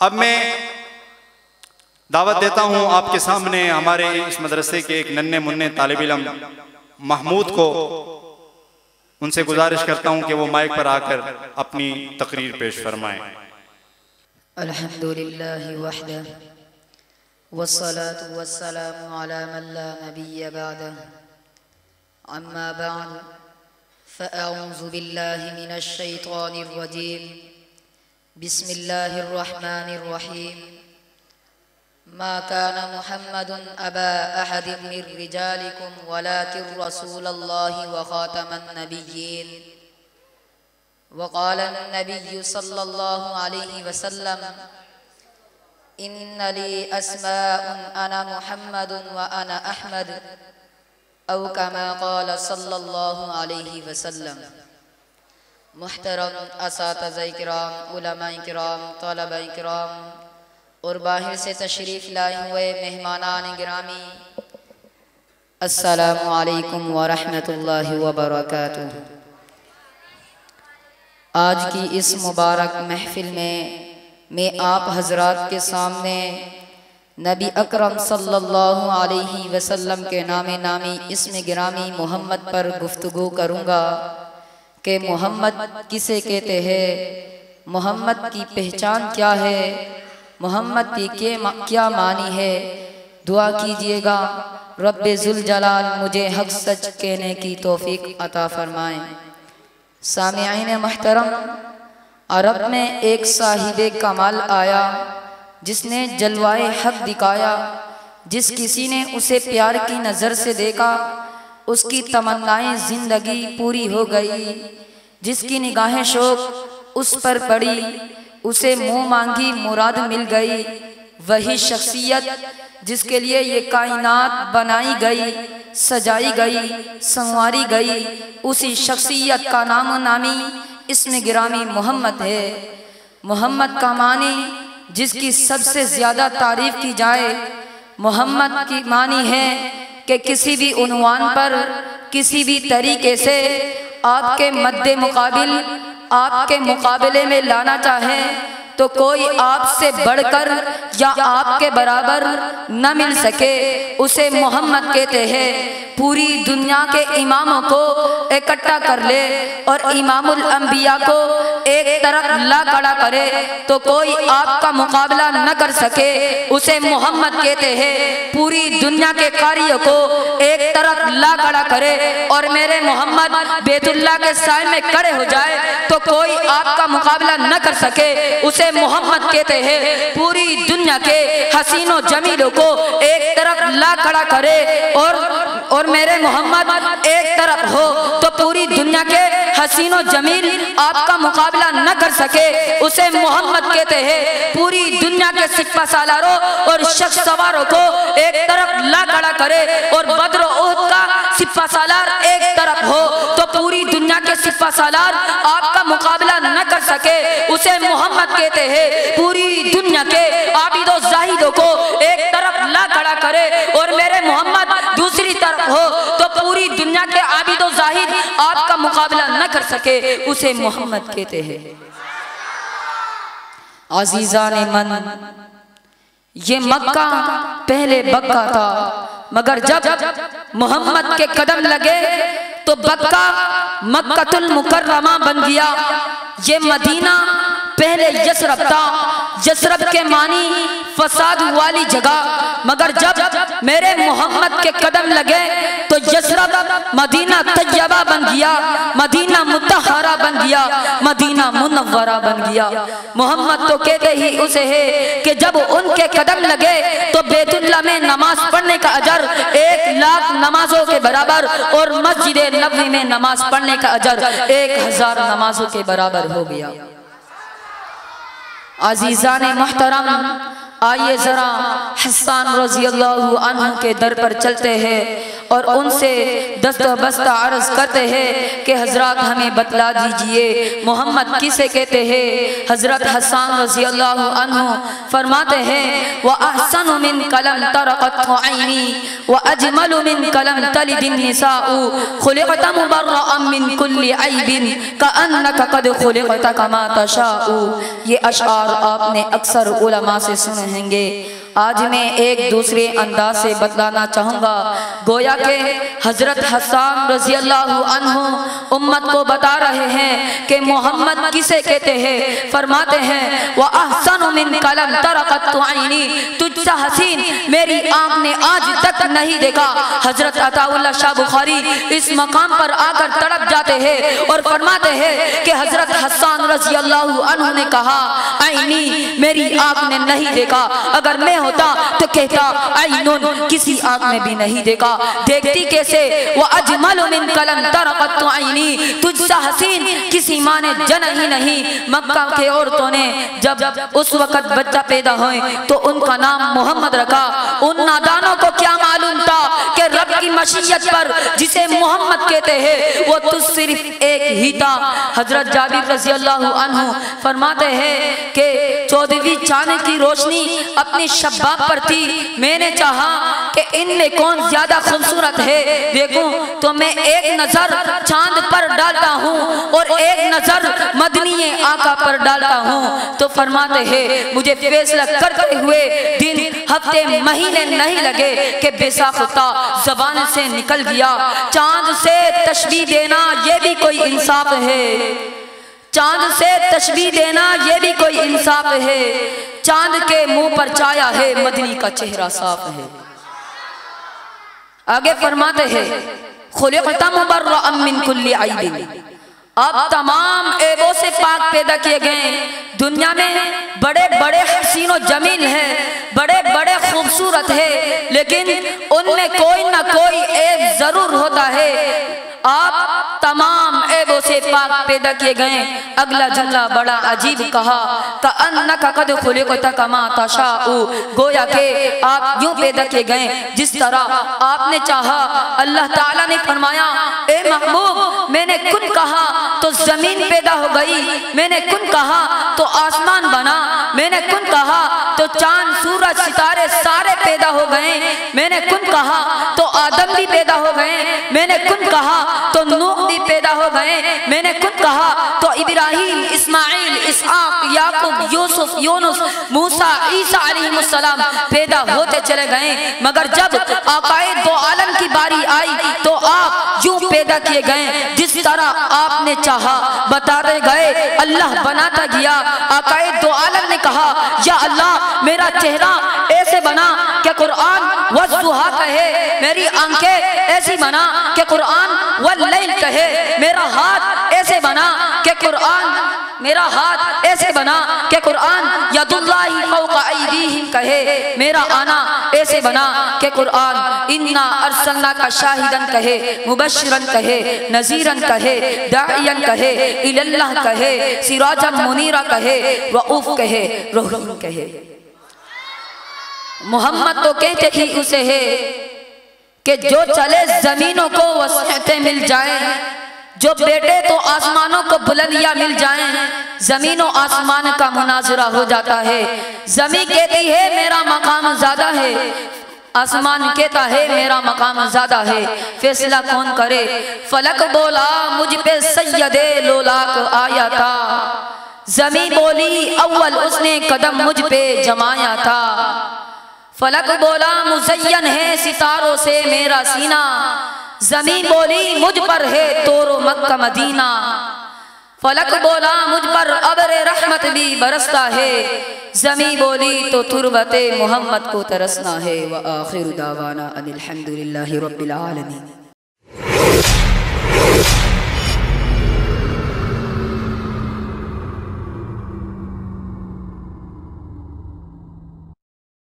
अब मैं दावत देता हूं आपके सामने हमारे इस मदरसे के एक नन्हे मुन्ने तालिब इल्म महमूद को। उनसे गुजारिश करता हूं कि वो माइक पर आकर अपनी तकरीर पेश फरमाएं। अल्हम्दुलिल्लाहि वहदह वस्सलातु वस्सलामु अला मन ला नबिय्य बअदह, अम्मा बअद, फ़अऊज़ु बिल्लाहि मिनश शैतानिर रजीम, बिस्मिल्लाहिर रहमानिर रहीम। मा काना मुहम्मदुन अबा अहदिन मिर रिजालिकुम वलाकिन रसूलल्लाहि व खातमन नबिय्यीन। वक़ाल नबिय्यु सल्लल्लाहु अलैहि वसल्लम, इन्ना ली अस्माउन अना मुहम्मदुन व अना अहमद, औ कमा क़ाल सल्लल्लाहु अलैहि वसल्लम। मुहतरम असातिज़ा किराम, उलमा किराम, तलबा किराम और बाहर से तशरीफ़ लाए हुए मेहमानान गिरामी, अस्सलामु अलैकुम व रहमतुल्लाहि व बरकातुहू। आज की इस मुबारक महफिल में मैं आप हजरात के सामने नबी अकरम सल्लल्लाहु अलैहि वसल्लम के नामे नामी इसमें गिरामी मोहम्मद पर गुफ्तगू करूँगा कि मोहम्मद किसे कहते हैं, मोहम्मद की पहचान क्या है, मोहम्मद की क्या मानी है। दुआ कीजिएगा रब्बे जुल जलाल मुझे हक सच कहने की तौफीक अता फरमाए। सामिईन महतरम, अरब में एक साहिबे कमाल आया जिसने जलवाए हक दिखाया। जिस किसी ने उसे प्यार की नज़र से देखा उसकी तमन्नाएं जिंदगी पूरी हो गई। जिसकी निगाहें शौक उस पर पड़ी उसे मुँह मांगी मुराद मिल गई। वही शख्सियत जिसके लिए ये कायनात बनाई गई, सजाई गई, संवारी गई, उसी शख्सियत का नाम नामी इसमें गिरामी मोहम्मद है। मोहम्मद का मानी जिसकी सबसे ज़्यादा तारीफ़ की जाए। मोहम्मद की मानी है कि किसी भी उन्वान पर किसी भी तरीके से आपके मद्दे मुकाबिल, आपके मुकाबले में लाना चाहे तो कोई आपसे बढ़कर या आपके बराबर न मिल सके, उसे मोहम्मद कहते हैं। पूरी दुनिया के इमामों को इकट्ठा कर ले और इमामुल अंबिया को एक तरफ ला खड़ा करे तो कोई आपका मुकाबला न कर सके, उसे मोहम्मद कहते हैं। पूरी दुनिया के कारियों को एक तरफ ला खड़ा करे और मेरे मोहम्मद बैतुल्लाह के साए में खड़े हो जाए तो कोई आपका मुकाबला न कर सके, उसे मोहम्मद कहते हैं। पूरी दुनिया के हसीनों जमीलों को एक तरफ ला खड़ा करे और मेरे मोहम्मद एक तरफ हो तो पूरी दुनिया के हसीनों जमील आपका मुकाबला न कर सके, उसे मोहम्मद कहते हैं। पूरी दुनिया के सिपा सालारों और शख्स सवारों को एक तरफ ला खड़ा करे और बद्र उहद का सिपा सालार एक तरफ हो तो पूरी दुनिया के सिपा सालार आपका मुकाबला न कर सके, उसे मोहम्मद कहते हैं। पूरी दुनिया के आबिदो जाहिदों को एक तरफ ला खड़ा करे और मेरे मोहम्मद दूसरी तरफ हो तो पूरी दुनिया के आबिदो जाहिद आपका मुकाबला न कर सके, उसे मोहम्मद कहते हैं। अजीजान मन, ये मक्का पहले बक्का था मगर जब मोहम्मद के कदम लगे तो बक्का मक्कतुल मुकर्रमा बन गया। ये मदीना पहले यसरब था, यसरब के मानी फसाद वाली जगह, मगर जब मेरे मोहम्मद के कदम लगे तो यसरब मदीना तैयबा बन गया, मदीना मुतहरा बन गया, मदीना मुनव्वरा बन गया। मोहम्मद तो कहते ही उसे है कि जब उनके कदम लगे तो बैतुल्लाह में नमाज पढ़ने का अजर 1,00,000 नमाजों के बराबर और मस्जिद नबवी में नमाज पढ़ने का अजर 1000 नमाजों के बराबर हो गया। अजीजान मोहतरम, आइए जरा हसन रज़ी अल्लाहु अन्हु के दर पर चलते हैं और उनसे दस्तबस्ता अर्ज करते हैं कि हजरत हमें बतला दीजिए मोहम्मद किसे कहते हैं। हजरत हसन रज़ी अल्लाह अन्हु फरमाते हैं व अहसनु मिन कलम तरक़त ऐनी व अजमलु मिन कलम तलिदिन निसाउ खुलिक़त मुबर्रअन मिन कुल्लि ऐबिन कअन्नका क़द खुलिक़त कमा तशाउ। ये अशआर आपने अक्सर उलमा से सुने होंगे। आज मैं एक दूसरे अंदाज से बतलाना चाहूँगा। गोया के हजरत हसन रज़ी अल्लाह अन्हु उम्मत को बता रहे हैं कि मोहम्मद किसे कहते हैं। फरमाते हैं व अहसनु मिन कलम तरक़त ऐनी, तुझसा हसीन मेरी आँख ने आज तक नहीं देखा। हजरत अताउल्लाह शाह बुखारी इस मकाम पर आकर तड़प जाते हैं और फरमाते हैं कि हजरत हसन रज़ी अल्लाह अन्हु ने कहा ऐनी, मेरी आँख ने नहीं देखा। अगर मैं होता तो कहता ऐनुन, किसी आँख ने भी नहीं देखा। देखती कैसे? वो अजमलु मिन कलम तरक़त ऐनी, तुझसा हसीन किसी माँ ने जना ही नहीं। मक्का के औरतों ने जब उस वक़्त बच्चा पैदा हुए तो उनका नाम मोहम्मद रखा। उन नादानों को क्या मालूम था कि रब की मशीयत पर जिसे मोहम्मद कहते हैं वो तो सिर्फ एक ही था। हजरत जाबिर रज़ी अल्लाह अन्हु फरमाते हैं कि 14वीं चांद की रोशनी अपनी शबाब पर थी। मैंने चाहा कि इनमें कौन ज्यादा खूबसूरत है देखूं, तो मैं एक नजर चांद पर डालता हूँ और एक नजर मदनी आका पर डालता हूँ। तो फरमाते हैं मुझे फैसला करते हुए दिन हफ्ते महीने नहीं लगे कि बेसाख्ता जबान से निकल गया। चांद से तशबीह देना ये भी कोई इंसाफ है। चांद से तशबीह देना ये भी कोई इंसाफ है। चांद के मुंह पर छाया है, मदनी का चेहरा साफ है। आगे फरमाते हैं खुलिक़त मुबर्रअन मिन कुल्लि ऐबिन, अब तमाम ऐबों से पाक पैदा किए गए। दुनिया में बड़े बड़े हसीनो जमील हैं, बड़े बड़े खूबसूरत है, लेकिन उनमें कोई ना कोई ऐब जरूर होता है। आप तमाम ऐबों से पाक पैदा किए गए। अगला जुमला बड़ा अजीब कहा कअन्नका क़द खुलिक़त कमा तशाउ, गोया के आप यूं पैदा किए गए जिस तरह आपने चाहा। अल्लाह ताला ने फरमाया ए महबूब, मैंने कुन कहा तो जमीन पैदा हो गई, मैंने कुन कहा तो आसमान बना, मैंने कुन कहा तो चांद सूरज सितारे सारे पैदा हो गए, मैंने कुन कहा तो आदम भी पैदा हो गए, मैंने कुन कहा तो नूह भी पैदा हो गए, मैंने खुद कहा तो इब्राहिम, इस्माइल, इसहाक, याकूब, यूसुफ, यूनुस, मूसा, ईसा अलैहिस्सलाम पैदा होते चले गए। मगर जब आकाए दो आलम की बारी आई तो आप यूं पैदा किए गए जिस तरह आपने चाहा, बताते गए, अल्लाह बनाता गया। आकाए दो आलम ने कहा या अल्लाह मेरा चेहरा ऐसे बना कि कुरान वज़्ज़ुहा कहे, मेरी आंखें ऐसी बना कि कुरान वल्लैल कहे, मेरा हाथ ऐसे बना कि कुरान, मेरा हाथ ऐसे बना कि कुरान यदुल्लाहि फौका ऐदीहिम कहे, मेरा आना ऐसे बना कि कुरान इन्ना अरसलनाका शाहिदन कहे, मुबश्शिरन कहे, नज़ीरन कहे, दाइयन कहे, इलल्लाह कहे, सिराजम मुनीरा कहे, रऊफ कहे, रहीम कहे। मोहम्मद तो कहते ही उसे है कि जो चले जमीनों को वसीयतें मिल जाएं, जो बैठे तो आसमानों को बुलंदियां मिल जाएं। जमीन और आसमान का मुनाजरा हो जाता है। जमीन कहती है मेरा मकाम ज्यादा है, आसमान कहता है मेरा मकाम ज्यादा है। फैसला कौन करे? फलक बोला मुझ पे सैयदे लोलाक आया था, जमीन बोली अव्वल उसने कदम मुझ पे जमाया था। फलक बोला मुज़य्यन है सितारों से मेरा सीना, जमीन बोली मुझ पर है तोरो मक्का मदीना। फलक बोला मुझ पर अबरे रहमत भी बरसता है, जमीन बोली तो तुरबते मोहम्मद को तरसना है। व आखिर दावाना अनिल हम्दुलिल्लाहि रब्बिल आलमीन।